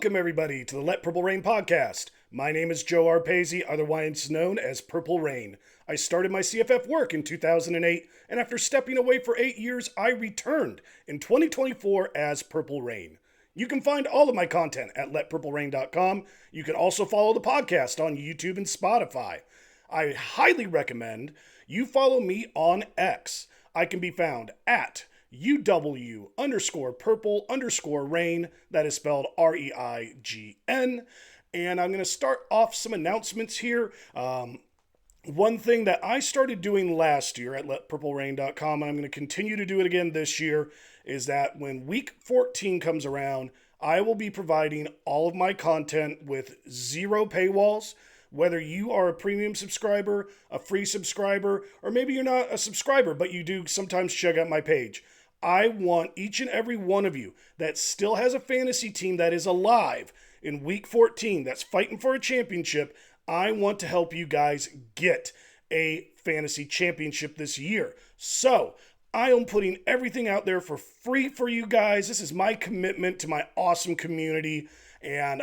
Welcome, everybody, to the Let Purple Rain podcast. My name is Joe Arpezi, otherwise known as Purple Rain. I started my CFF work in 2008, and after stepping away for 8 years, I returned in 2024 as Purple Rain. You can find all of my content at letpurplerain.com. You can also follow the podcast on YouTube and Spotify. I highly recommend you follow me on X. I can be found at UW_purple_rain. That is spelled REIGN. And I'm going to start off some announcements here. One thing that I started doing last year at letpurplerain.com, and I'm going to continue to do it again this year, is that when week 14 comes around, I will be providing all of my content with zero paywalls. Whether you are a premium subscriber, a free subscriber, or maybe you're not a subscriber, but you do sometimes check out my page. I want each and every one of you that still has a fantasy team that is alive in week 14, that's fighting for a championship. I want to help you guys get a fantasy championship this year. So I am putting everything out there for free for you guys. This is my commitment to my awesome community. And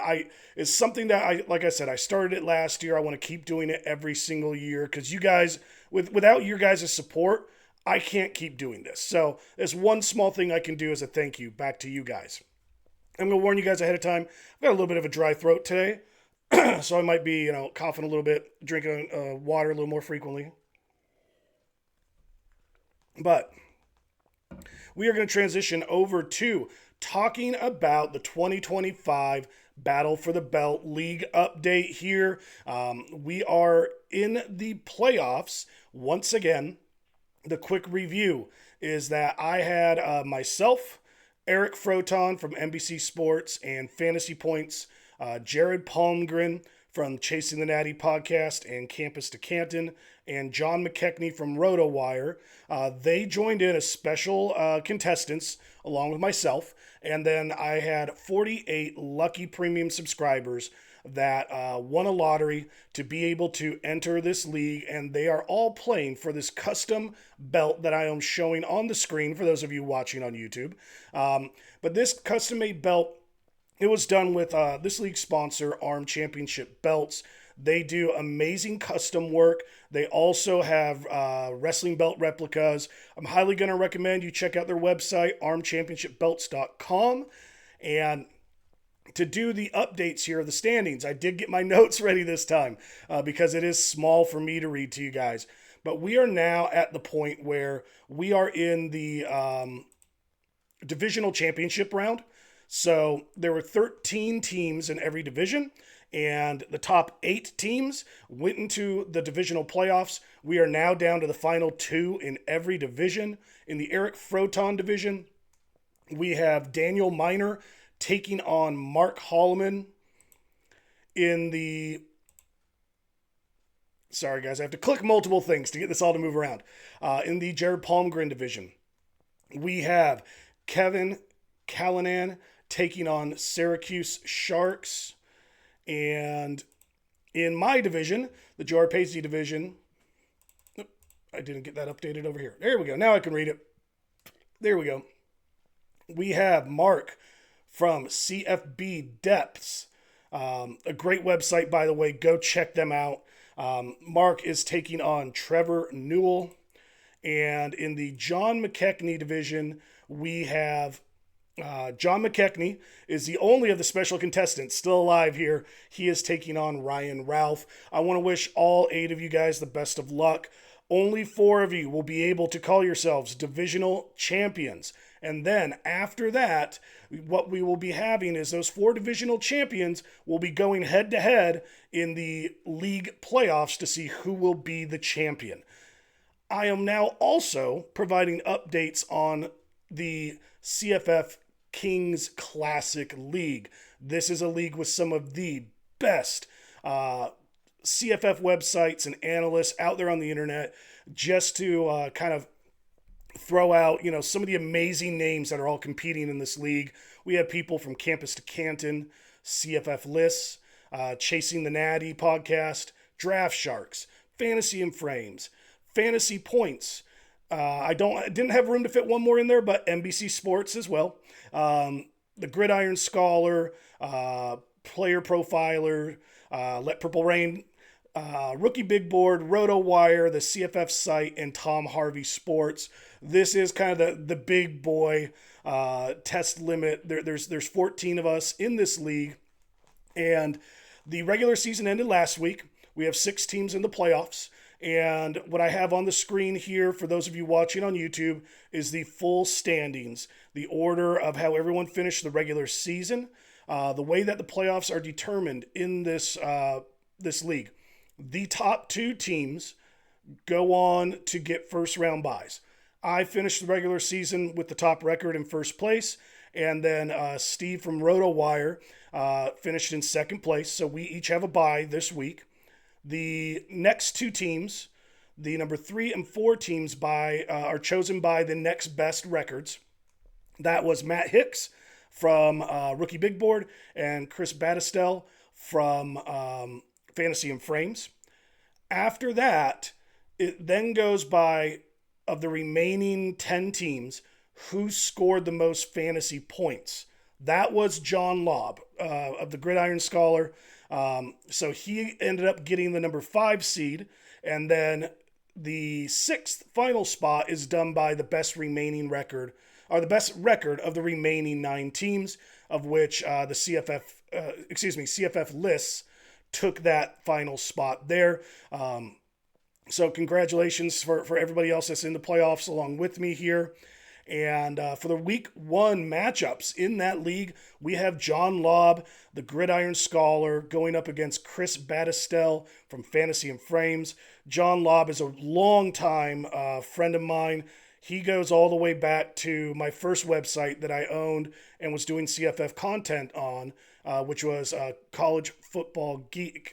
it's something that like I said, I started it last year. I want to keep doing it every single year because you guys, without your guys' support, I can't keep doing this. So there's one small thing I can do as a thank you back to you guys. I'm going to warn you guys ahead of time. I've got a little bit of a dry throat today. So I might be, coughing a little bit, drinking water a little more frequently. But we are going to transition over to talking about the 2025 Battle for the Belt League update here. We are in the playoffs once again. The quick review is that I had myself, Eric Froton from NBC Sports and Fantasy Points, Jared Palmgren from Chasing the Natty podcast and Campus to Canton, and John McKechnie from RotoWire. They joined in as special contestants along with myself, and then I had 48 lucky premium subscribers that won a lottery to be able to enter this league, and they are all playing for this custom belt that I am showing on the screen for those of you watching on YouTube. But this custom-made belt, it was done with this league sponsor, ARM Championship Belts. They do amazing custom work. They also have wrestling belt replicas. I'm highly going to recommend you check out their website, armchampionshipbelts.com. And to do the updates here of the standings, I did get my notes ready this time because it is small for me to read to you guys. But we are now at the point where we are in the divisional championship round. So there were 13 teams in every division, and the top 8 teams went into the divisional playoffs. We are now down to the final 2 in every division. In the Eric Froton division, we have Daniel Miner taking on Mark Holloman. In the... Sorry, guys, I have to click multiple things to get this all to move around. In the Jared Palmgren division, we have Kevin Callanan taking on Syracuse Sharks. And in my division, the Joe Arpezi division, I didn't get that updated over here. There we go. Now I can read it. There we go. We have Mark from CFB Depths. A great website, by the way. Go check them out. Mark is taking on Trevor Newell. And in the John McKechnie division, we have John McKechnie is the only of the special contestants still alive here. He is taking on Ryan Ralph. I want to wish all 8 of you guys the best of luck. Only 4 of you will be able to call yourselves divisional champions. And then after that, what we will be having is those 4 divisional champions will be going head to head in the league playoffs to see who will be the champion. I am now also providing updates on the CFF Kings Classic League. This is a league with some of the best CFF websites and analysts out there on the internet, just to kind of throw out, some of the amazing names that are all competing in this league. We have people from Campus to Canton, CFF Lists, Chasing the Natty podcast, Draft Sharks, Fantasy and Frames, Fantasy Points. I didn't have room to fit one more in there, but NBC Sports as well. the Gridiron Scholar, Player Profiler, Let Purple Rain, Rookie Big Board, Roto Wire, the CFF site, and Tom Harvey Sports. This is kind of the big boy test limit. There's 14 of us in this league, and the regular season ended last week. We have 6 teams in the playoffs. And what I have on the screen here for those of you watching on YouTube is the full standings, the order of how everyone finished the regular season, the way that the playoffs are determined in this league. The top 2 teams go on to get first round byes. I finished the regular season with the top record in first place, and then Steve from RotoWire finished in second place. So we each have a bye this week. The next 2 teams, the number 3 and 4 teams are chosen by the next best records. That was Matt Hicks from Rookie Big Board and Chris Battistel from Fantasy and Frames. After that, it then goes by, of the remaining 10 teams, who scored the most fantasy points. That was John Lobb of the Gridiron Scholar. So he ended up getting the number 5 seed, and then the 6th final spot is done by the best remaining record, or the best record of the remaining 9 teams, of which the CFF lists took that final spot there. So congratulations for everybody else that's in the playoffs along with me here. And for the week 1 matchups in that league, we have John Lobb, the Gridiron Scholar, going up against Chris Battistel from Fantasy and Frames. John Lobb is a longtime friend of mine. He goes all the way back to my first website that I owned and was doing CFF content on, which was College Football Geek.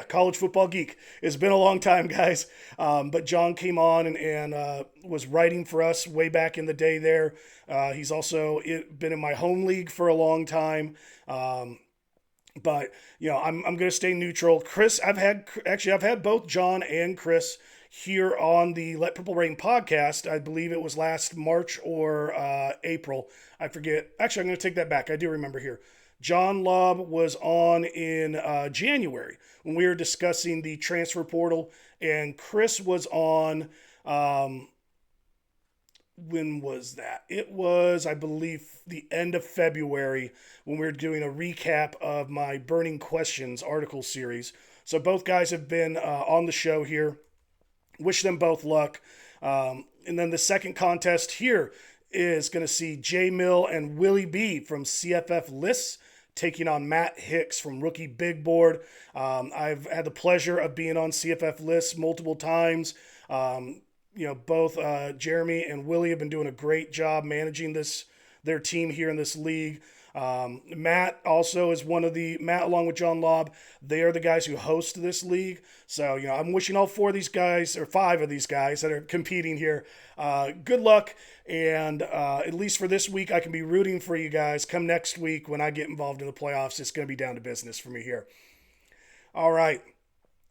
College Football Geek. It's been a long time, guys. But John came on and was writing for us way back in the day there. He's also been in my home league for a long time. But, I'm going to stay neutral. Chris, I've had both John and Chris here on the Let Purple Rain podcast. I believe it was last March or April. I forget. Actually, I'm going to take that back. I do remember here. John Lobb was on in January when we were discussing the transfer portal, and Chris was on, when was that? It was, I believe, the end of February when we were doing a recap of my Burning Questions article series. So both guys have been on the show here. Wish them both luck. And then the second contest here is going to see J Mill and Willie B from CFF Lists taking on Matt Hicks from Rookie Big Board. I've had the pleasure of being on CFF Lists multiple times. Both Jeremy and Willie have been doing a great job managing their team here in this league. Matt also is Matt along with John Lobb, they are the guys who host this league. So, I'm wishing all 4 of these guys, or 5 of these guys that are competing here, good luck. And at least for this week, I can be rooting for you guys. Come next week when I get involved in the playoffs, it's going to be down to business for me here. All right.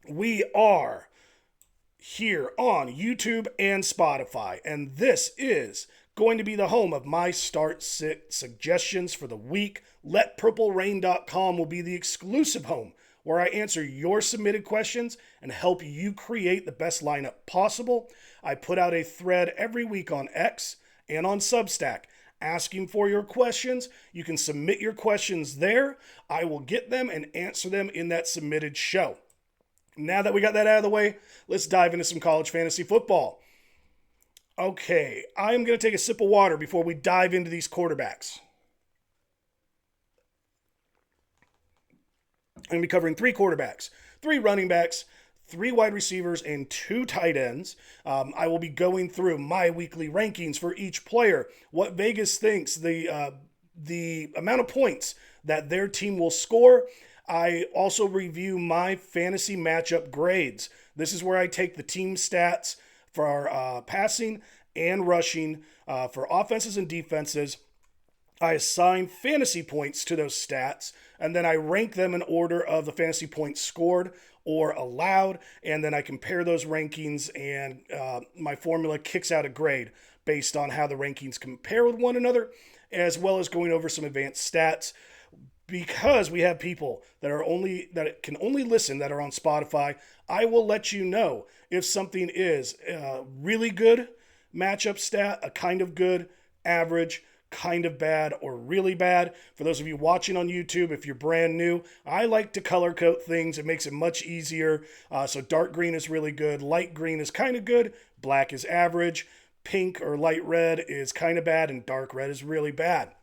We are here on YouTube and Spotify, and this is going to be the home of my start sit suggestions for the week. LetPurpleRain.com will be the exclusive home where I answer your submitted questions and help you create the best lineup possible. I put out a thread every week on X and on Substack asking for your questions. You can submit your questions there. I will get them and answer them in that submitted show. Now that we got that out of the way, let's dive into some college fantasy football. Okay, I'm going to take a sip of water before we dive into these quarterbacks. I'm going to be covering 3 quarterbacks, 3 running backs, 3 wide receivers, and 2 tight ends. I will be going through my weekly rankings for each player, what Vegas thinks the amount of points that their team will score. I also review my fantasy matchup grades. This is where I take the team stats for passing and rushing for offenses and defenses. I assign fantasy points to those stats, and then I rank them in order of the fantasy points scored or allowed, and then I compare those rankings, and my formula kicks out a grade based on how the rankings compare with one another as well as going over some advanced stats. Because we have people that can only listen that are on Spotify, I will let you know if something is a really good matchup stat, a kind of good, average, kind of bad, or really bad. For those of you watching on YouTube, if you're brand new, I like to color code things. It makes it much easier. So dark green is really good, light green is kind of good, black is average, pink or light red is kind of bad, and dark red is really bad.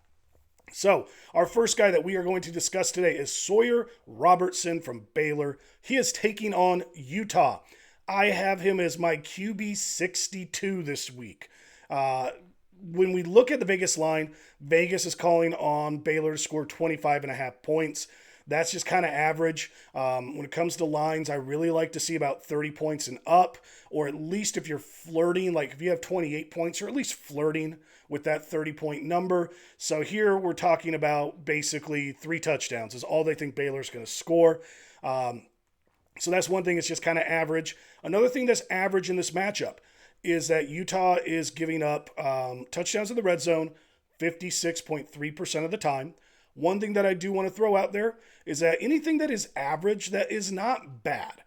So, our first guy that we are going to discuss today is Sawyer Robertson from Baylor. He is taking on Utah. I have him as my QB 62 this week. When we look at the Vegas line, Vegas is calling on Baylor to score 25.5 points. That's just kind of average. When it comes to lines, I really like to see about 30 points and up, or at least if you're flirting, like if you have 28 points, or at least flirting with that 30-point number. So here we're talking about basically 3 touchdowns is all they think Baylor's going to score. So that's one thing. It's just kind of average. Another thing that's average in this matchup is that Utah is giving up touchdowns in the red zone 56.3% of the time. One thing that I do want to throw out there is that anything that is average, that is not bad.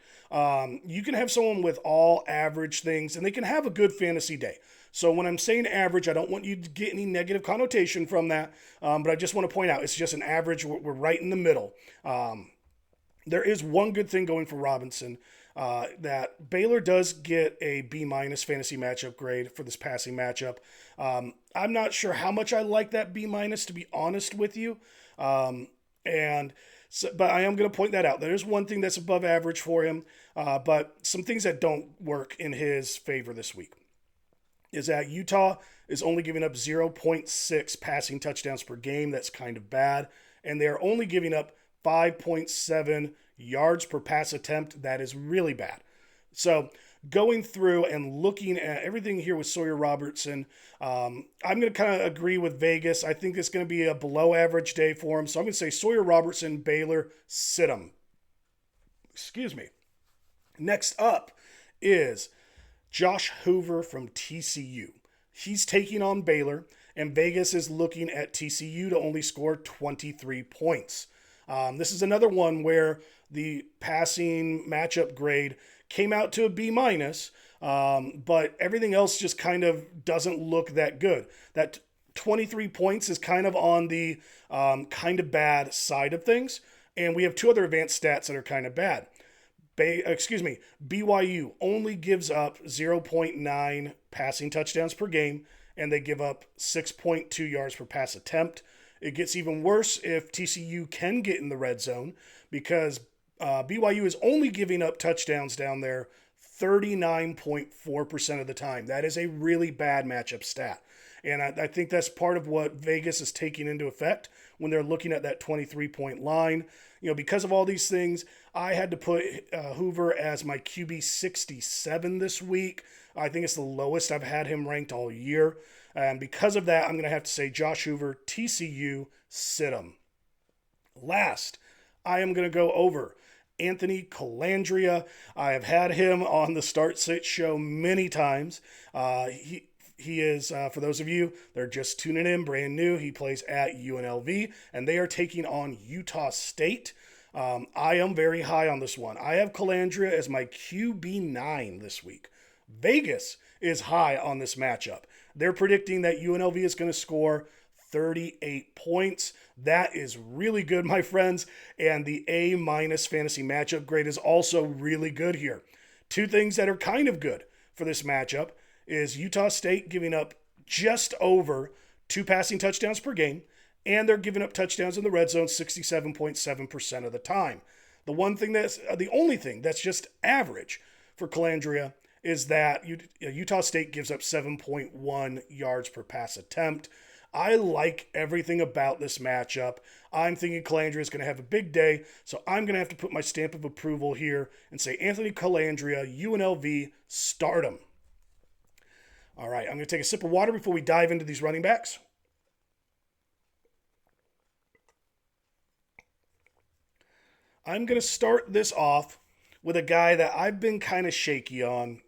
You can have someone with all average things, and they can have a good fantasy day. So when I'm saying average, I don't want you to get any negative connotation from that, but I just want to point out it's just an average. We're right in the middle. There is one good thing going for Robinson, that Baylor does get a B- fantasy matchup grade for this passing matchup. I'm not sure how much I like that B-, to be honest with you. But I am going to point that out. There is one thing that's above average for him, but some things that don't work in his favor this week is that Utah is only giving up 0.6 passing touchdowns per game. That's kind of bad. And they're only giving up 5.7 yards per pass attempt. That is really bad. So going through and looking at everything here with Sawyer Robertson, I'm going to kind of agree with Vegas. I think it's going to be a below average day for him. So I'm going to say Sawyer Robertson, Baylor, sit him. Excuse me. Next up is Josh Hoover from TCU. He's taking on Baylor, and Vegas is looking at TCU to only score 23 points. This is another one where the passing matchup grade came out to a B-, but everything else just kind of doesn't look that good. That 23 points is kind of on the kind of bad side of things, and we have 2 other advanced stats that are kind of bad. BYU only gives up 0.9 passing touchdowns per game, and they give up 6.2 yards per pass attempt. It gets even worse if TCU can get in the red zone, because BYU is only giving up touchdowns down there 39.4% of the time. That is a really bad matchup stat. And I think that's part of what Vegas is taking into effect when they're looking at that 23-point line. Because of all these things, I had to put Hoover as my QB 67 this week. I think it's the lowest I've had him ranked all year. And because of that, I'm going to have to say Josh Hoover, TCU, sit him. Last, I am going to go over Anthony Colandrea. I have had him on the Start Sit show many times. He is, for those of you that are just tuning in, brand new, he plays at UNLV, and they are taking on Utah State. I am very high on this one. I have Colandrea as my QB9 this week. Vegas is high on this matchup. They're predicting that UNLV is going to score 38 points. That is really good, my friends. And the A- fantasy matchup grade is also really good here. 2 things that are kind of good for this matchup is Utah State giving up just over 2 passing touchdowns per game, and they're giving up touchdowns in the red zone 67.7% of the time. The only thing that's just average for Colandrea is that Utah State gives up 7.1 yards per pass attempt. I like everything about this matchup. I'm thinking Colandrea is going to have a big day, so I'm going to have to put my stamp of approval here and say Anthony Colandrea, UNLV, start him. All right, I'm going to take a sip of water before we dive into these running backs. I'm going to start this off with a guy that I've been kind of shaky on.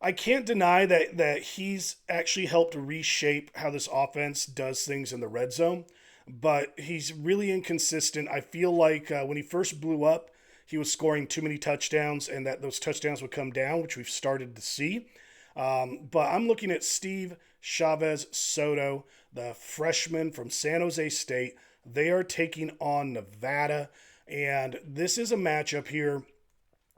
I can't deny that he's actually helped reshape how this offense does things in the red zone, but he's really inconsistent. I feel like when he first blew up, he was scoring too many touchdowns, and that those touchdowns would come down, which we've started to see. But I'm looking at Steve Chavez Soto, the freshman from San Jose State. They are taking on Nevada, and this is a matchup here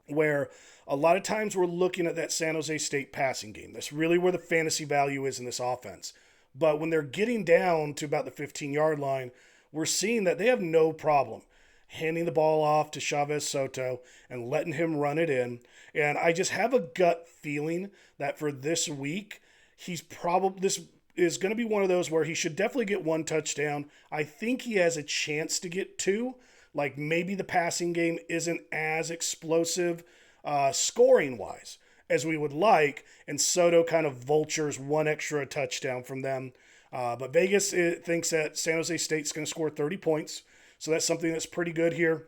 where a lot of times we're looking at that San Jose State passing game. That's really where the fantasy value is in this offense. But when they're getting down to about the 15-yard line, we're seeing that they have no problem handing the ball off to Chavez Soto and letting him run it in. And I just have a gut feeling that for this week, this is going to be one of those where he should definitely get one touchdown. I think he has a chance to get two. Like maybe the passing game isn't as explosive scoring wise as we would like, and Soto kind of vultures one extra touchdown from them. But Vegas thinks that San Jose State's going to score 30 points, so that's something that's pretty good here.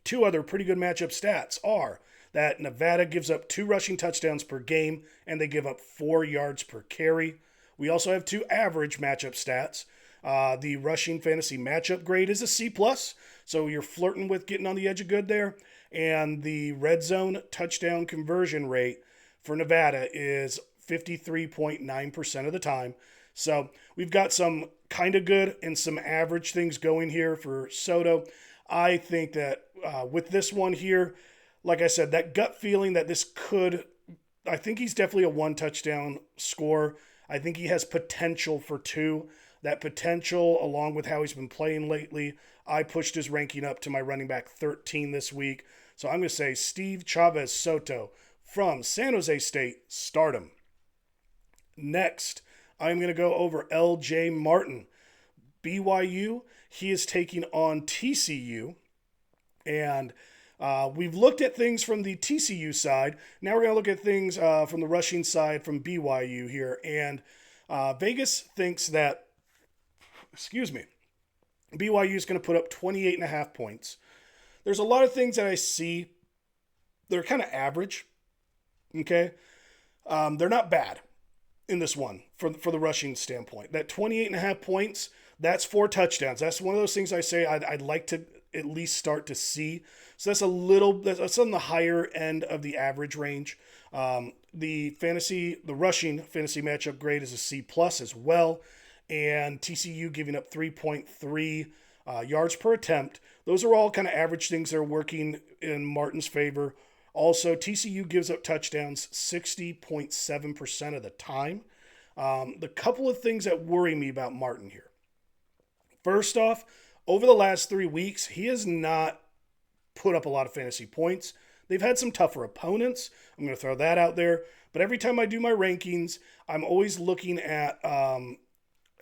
Two other pretty good matchup stats are that Nevada gives up 2 rushing touchdowns per game, and they give up 4 yards per carry. We also have 2 average matchup stats. The rushing fantasy matchup grade is a C+, so you're flirting with getting on the edge of good there. And the red zone touchdown conversion rate for Nevada is 53.9% of the time. So we've got some kind of good and some average things going here for Soto. I think that with this one here, like I said, that gut feeling that I think he's definitely a 1 touchdown scorer. I think he has potential for 2. That potential, along with how he's been playing lately, I pushed his ranking up to my running back 13 this week. So I'm going to say Steve Chavez Soto from San Jose State, start him. Next, I'm going to go over LJ Martin. BYU, he is taking on TCU. And we've looked at things from the TCU side. Now we're going to look at things from the rushing side from BYU here. And Vegas thinks that, BYU is going to put up 28.5 points. There's a lot of things that I see. They're kind of average. Okay. They're not bad in this one for the rushing standpoint. That 28.5 points, that's 4 touchdowns. That's one of those things I say I'd like to at least start to see. So that's that's on the higher end of the average range. The rushing fantasy matchup grade is a C+ as well. And TCU giving up 3.3 yards per attempt. Those are all kind of average things that are working in Martin's favor. Also, TCU gives up touchdowns 60.7% of the time. The couple of things that worry me about Martin here. First off, over the last 3 weeks, he has not put up a lot of fantasy points. They've had some tougher opponents. I'm going to throw that out there. But every time I do my rankings, I'm always looking at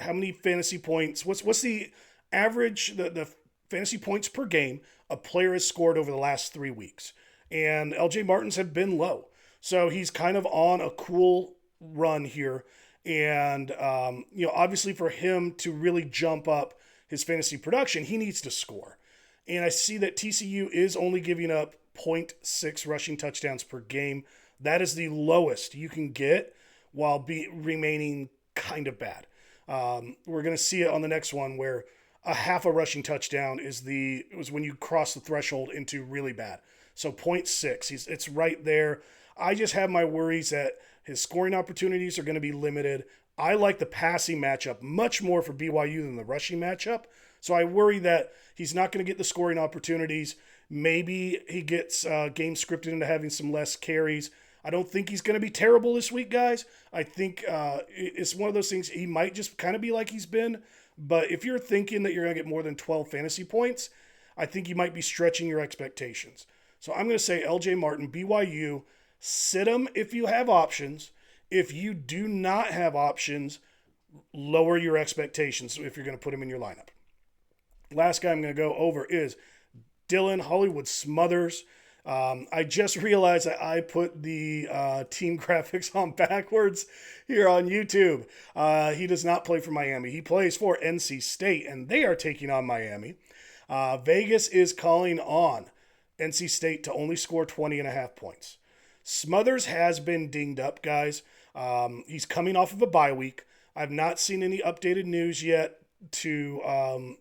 how many fantasy points, what's the average, the fantasy points per game a player has scored over the last 3 weeks. And LJ Martin's have been low. So he's kind of on a cool run here. And, obviously for him to really jump up his fantasy production, he needs to score. And I see that TCU is only giving up 0.6 rushing touchdowns per game. That is the lowest you can get while remaining kind of bad. We're going to see it on the next one where a half a rushing touchdown was when you cross the threshold into really bad. So 0.6, it's right there. I just have my worries that his scoring opportunities are going to be limited. I like the passing matchup much more for BYU than the rushing matchup. So I worry that he's not going to get the scoring opportunities. Maybe he gets game scripted into having some less carries. I don't think he's going to be terrible this week, guys. I think it's one of those things, he might just kind of be like he's been. But if you're thinking that you're going to get more than 12 fantasy points, I think you might be stretching your expectations. So I'm going to say LJ Martin, BYU, sit him if you have options. If you do not have options, lower your expectations if you're going to put him in your lineup. Last guy I'm going to go over is Dylan Hollywood Smothers. I just realized that I put the team graphics on backwards here on YouTube. He does not play for Miami. He plays for NC State, and they are taking on Miami. Vegas is calling on NC State to only score 20.5 points. Smothers has been dinged up, guys. He's coming off of a bye week. I've not seen any updated news yet to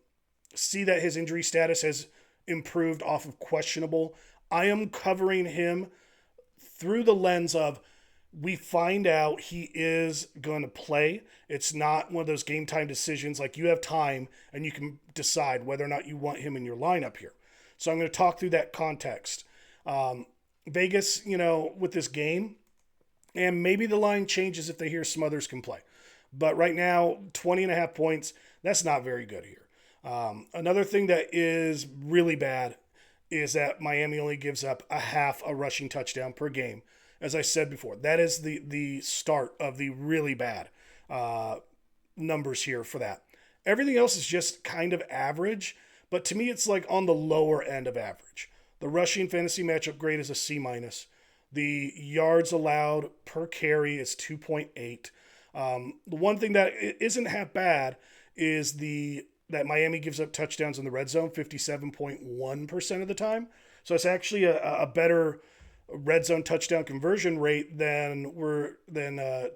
see that his injury status has improved off of questionable. I am covering him through the lens of we find out he is going to play. It's not one of those game time decisions like you have time and you can decide whether or not you want him in your lineup here. So I'm going to talk through that context. Vegas, with this game, and maybe the line changes if they hear Smothers can play. But right now, 20.5 points, that's not very good here. Another thing that is really bad is that Miami only gives up a half a rushing touchdown per game. As I said before, that is the start of the really bad numbers here for that. Everything else is just kind of average, but to me it's like on the lower end of average. The rushing fantasy matchup grade is a C-. The yards allowed per carry is 2.8. The one thing that isn't half bad is that Miami gives up touchdowns in the red zone 57.1% of the time. So it's actually a better red zone touchdown conversion rate than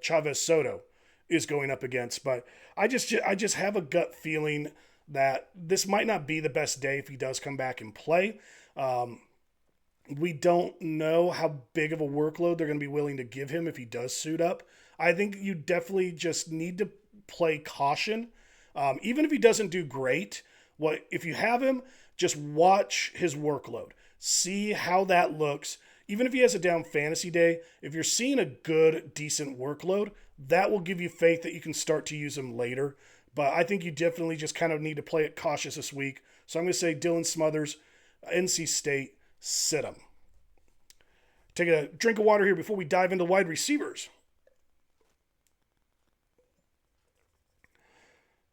Chavez Soto is going up against. But I just have a gut feeling that this might not be the best day if he does come back and play. We don't know how big of a workload they're going to be willing to give him if he does suit up. I think you definitely just need to play caution. Even if he doesn't do great, if you have him, just watch his workload. See how that looks. Even if he has a down fantasy day, if you're seeing a good, decent workload, that will give you faith that you can start to use him later. But I think you definitely just kind of need to play it cautious this week. So I'm going to say Dylan Smothers, NC State, sit him. Take a drink of water here before we dive into wide receivers.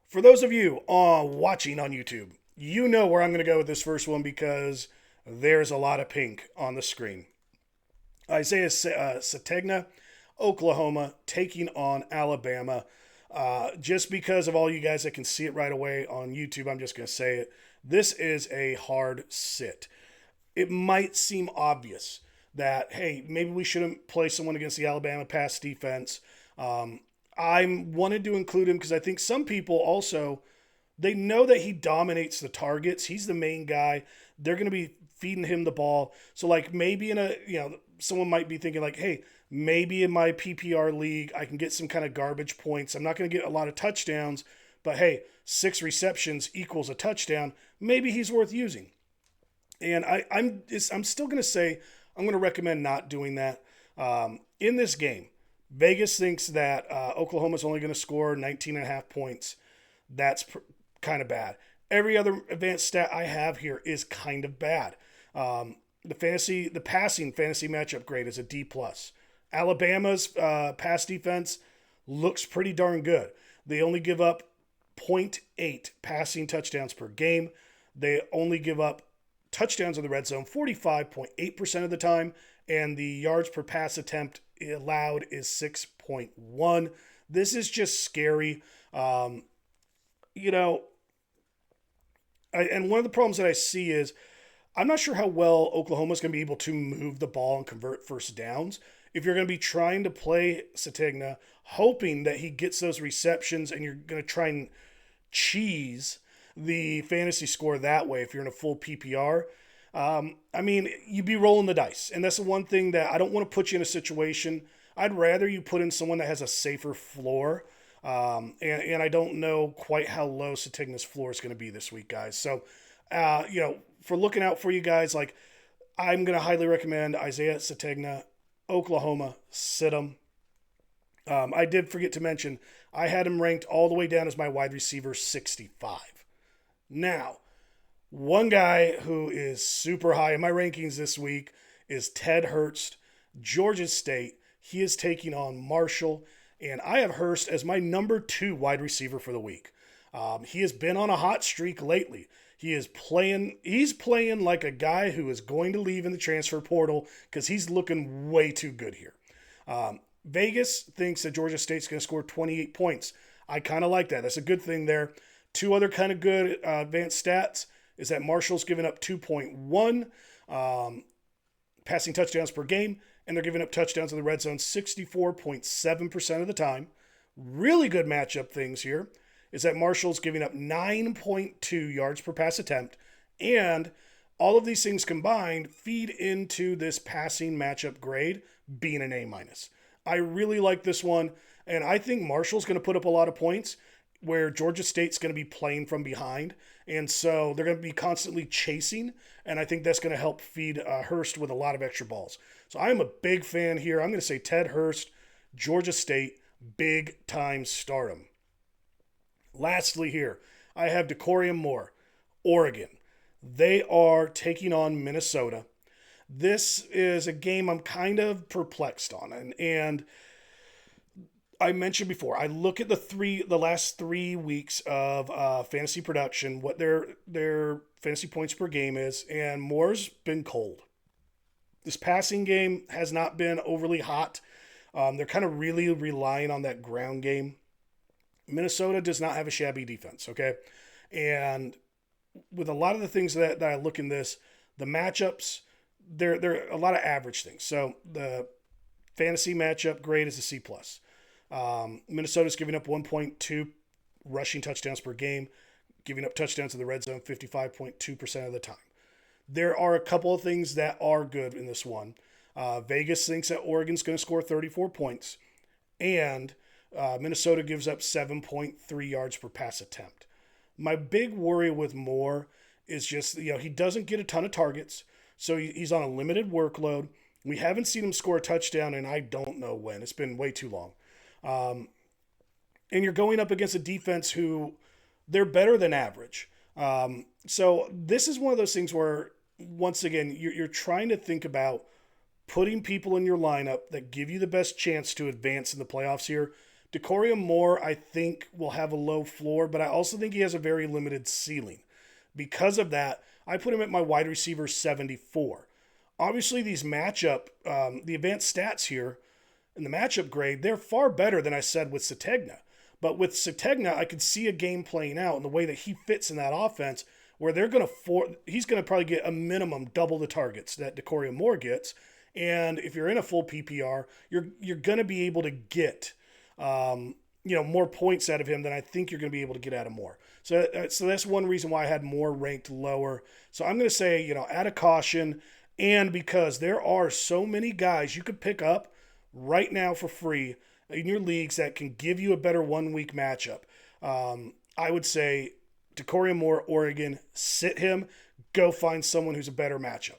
For those of you watching on YouTube, you know where I'm going to go with this first one because there's a lot of pink on the screen. Isaiah Sategna, Oklahoma, taking on Alabama. Just because of all you guys that can see it right away on YouTube, I'm just going to say it. This is a hard sit. It might seem obvious that, hey, maybe we shouldn't play someone against the Alabama pass defense. I wanted to include him because I think some people also, they know that he dominates the targets. He's the main guy. They're going to be feeding him the ball. So like maybe someone might be thinking like, hey, maybe in my PPR league, I can get some kind of garbage points. I'm not going to get a lot of touchdowns, but hey, 6 receptions equals a touchdown. Maybe he's worth using. And I'm still going to say I'm going to recommend not doing that. In this game, Vegas thinks that Oklahoma's only going to score 19.5 points. That's kind of bad. Every other advanced stat I have here is kind of bad. The passing fantasy matchup grade is a D+. Alabama's pass defense looks pretty darn good. They only give up 0.8 passing touchdowns per game. They only give up touchdowns in the red zone 45.8% of the time, and the yards per pass attempt allowed is 6.1. This is just scary. And one of the problems that I see is I'm not sure how well Oklahoma's going to be able to move the ball and convert first downs. If you're going to be trying to play Sategna, hoping that he gets those receptions and you're going to try and cheese the fantasy score that way if you're in a full PPR, you'd be rolling the dice. And that's the one thing that I don't want to put you in a situation. I'd rather you put in someone that has a safer floor. And I don't know quite how low Sategna's floor is going to be this week, guys. So, for looking out for you guys, like I'm going to highly recommend Isaiah Sategna, Oklahoma, sit him. I did forget to mention, I had him ranked all the way down as my wide receiver 65. Now, one guy who is super high in my rankings this week is Ted Hurst, Georgia State. He is taking on Marshall, and I have Hurst as my number 2 wide receiver for the week. He has been on a hot streak lately. He's playing like a guy who is going to leave in the transfer portal because he's looking way too good here. Vegas thinks that Georgia State's going to score 28 points. I kind of like that. That's a good thing there. 2 other kind of good advanced stats is that Marshall's given up 2.1 passing touchdowns per game, and they're giving up touchdowns in the red zone 64.7% of the time. Really good matchup things here is that Marshall's giving up 9.2 yards per pass attempt, and all of these things combined feed into this passing matchup grade being an A-. I really like this one, and I think Marshall's going to put up a lot of points where Georgia State's going to be playing from behind, and so they're going to be constantly chasing, and I think that's going to help feed Hurst with a lot of extra balls. So I am a big fan here. I'm going to say Ted Hurst, Georgia State, big time start 'em. Lastly here, I have Decorium Moore, Oregon. They are taking on Minnesota. This is a game I'm kind of perplexed on, and I mentioned before, I look at the last 3 weeks of fantasy production, what their fantasy points per game is, and Moore's been cold. This passing game has not been overly hot. They're kind of really relying on that ground game. Minnesota does not have a shabby defense, okay? And with a lot of the things that I look in this, the matchups, they're a lot of average things. So the fantasy matchup grade is a C+. Minnesota's giving up 1.2 rushing touchdowns per game, giving up touchdowns in the red zone 55.2% of the time. There are a couple of things that are good in this one. Vegas thinks that Oregon's going to score 34 points, and Minnesota gives up 7.3 yards per pass attempt. My big worry with Moore is just, he doesn't get a ton of targets, so he's on a limited workload. We haven't seen him score a touchdown, and I don't know when. It's been way too long. And you're going up against a defense who they're better than average. So this is one of those things where, once again, you're trying to think about putting people in your lineup that give you the best chance to advance in the playoffs here. Decorium Moore, I think, will have a low floor, but I also think he has a very limited ceiling. Because of that, I put him at my wide receiver 74. Obviously, these matchup, the advanced stats here, in the matchup grade, they're far better than I said with Sategna. But with Sategna, I could see a game playing out in the way that he fits in that offense, where he's going to probably get a minimum double the targets that Decorium Moore gets. And if you're in a full PPR, you're going to be able to get more points out of him than I think you're going to be able to get out of Moore. So that's one reason why I had Moore ranked lower. So I'm going to say, add a caution, and because there are so many guys you could pick up right now for free in your leagues that can give you a better 1 week matchup. I would say Decorium Moore, Oregon, sit him, go find someone who's a better matchup.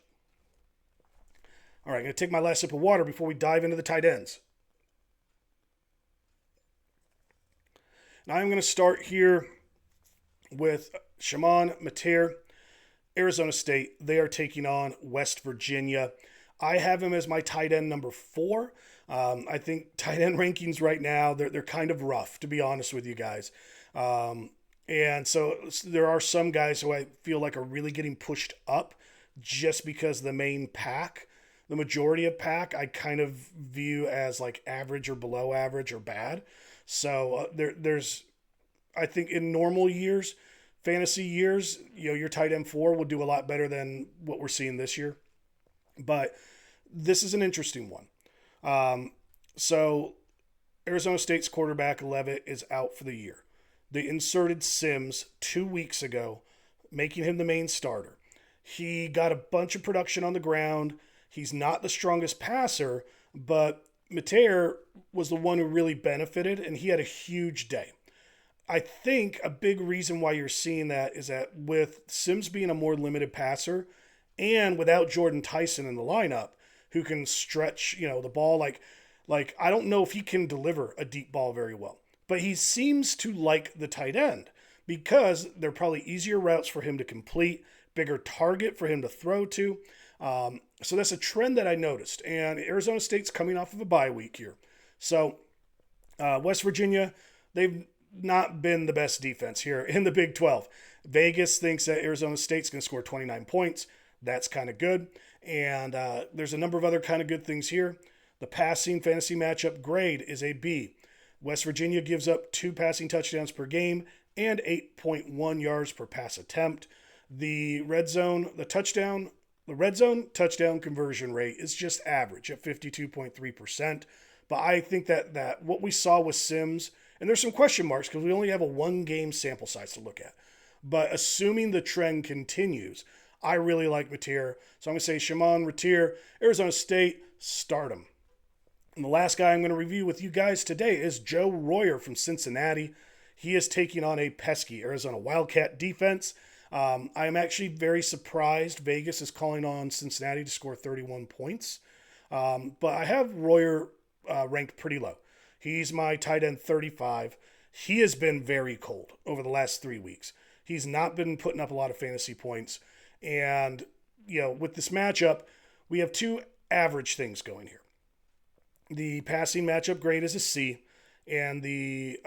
All right, I'm going to take my last sip of water before we dive into the tight ends. Now I'm going to start here with Shimon Mateer, Arizona State. They are taking on West Virginia. I have him as my tight end number 4. I think tight end rankings right now, they're kind of rough, to be honest with you guys. And so there are some guys who I feel like are really getting pushed up just because the main pack, the majority of pack, I kind of view as like average or below average or bad. So I think in normal years, fantasy years, your tight end 4 will do a lot better than what we're seeing this year. But this is an interesting one. So Arizona State's quarterback Levitt is out for the year. They inserted Sims 2 weeks ago, making him the main starter. He got a bunch of production on the ground. He's not the strongest passer, but Mateer was the one who really benefited, and he had a huge day. I think a big reason why you're seeing that is that with Sims being a more limited passer and without Jordan Tyson in the lineup, who can stretch, the ball like I don't know if he can deliver a deep ball very well, but he seems to like the tight end because they're probably easier routes for him to complete, bigger target for him to throw to. So that's a trend that I noticed, and Arizona State's coming off of a bye week here. So West Virginia, they've not been the best defense here in the Big 12. Vegas thinks that Arizona State's going to score 29 points. That's kind of good. And there's a number of other kind of good things here. The passing fantasy matchup grade is a B. West Virginia gives up 2 passing touchdowns per game and 8.1 yards per pass attempt. The red zone, the touchdown The red zone touchdown conversion rate is just average at 52.3%. But I think that what we saw with Sims, and there's some question marks because we only have a 1-game sample size to look at. But assuming the trend continues, I really like Mateer. So I'm going to say Shimon Mateer, Arizona State, start him. And the last guy I'm going to review with you guys today is Joe Royer from Cincinnati. He is taking on a pesky Arizona Wildcat defense. I am actually very surprised Vegas is calling on Cincinnati to score 31 points. But I have Royer ranked pretty low. He's my tight end 35. He has been very cold over the last 3 weeks. He's not been putting up a lot of fantasy points. And, with this matchup, we have two average things going here. The passing matchup grade is a C, and the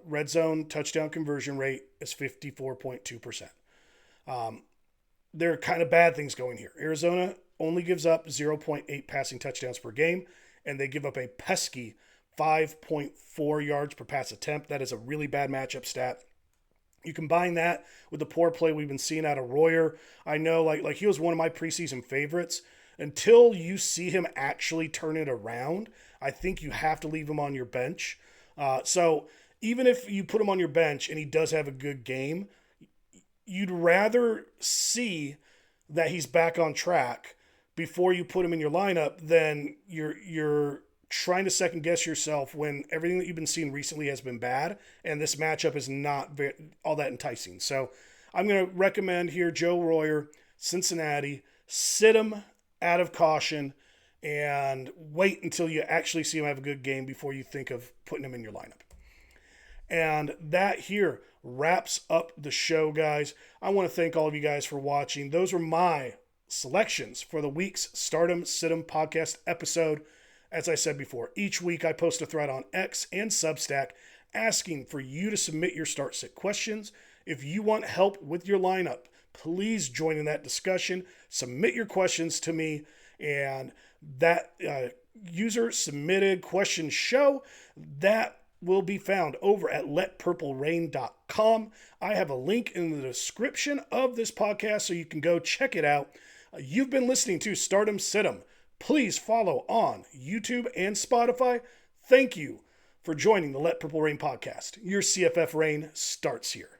red zone touchdown conversion rate is 54.2%. There are kind of bad things going here. Arizona only gives up 0.8 passing touchdowns per game, and they give up a pesky 5.4 yards per pass attempt. That is a really bad matchup stat. You combine that with the poor play we've been seeing out of Royer. I know, like he was one of my preseason favorites. Until you see him actually turn it around, I think you have to leave him on your bench. So even if you put him on your bench and he does have a good game, you'd rather see that he's back on track before you put him in your lineup than you're trying to second guess yourself when everything that you've been seeing recently has been bad and this matchup is not all that enticing. So I'm going to recommend here Joe Royer, Cincinnati. Sit him out of caution and wait until you actually see him have a good game before you think of putting him in your lineup. And that here wraps up the show, guys. I want to thank all of you guys for watching. Those were my selections for the week's Start Em, Sit 'em podcast episode. As I said before, each week I post a thread on X and Substack asking for you to submit your start sit questions. If you want help with your lineup, please join in that discussion. Submit your questions to me, and that user submitted question show, that will be found over at letpurplerain.com. I have a link in the description of this podcast so you can go check it out. You've been listening to Start 'em, Sit 'em. Please follow on YouTube and Spotify. Thank you for joining the Let Purple Rain podcast. Your CFF Rain starts here.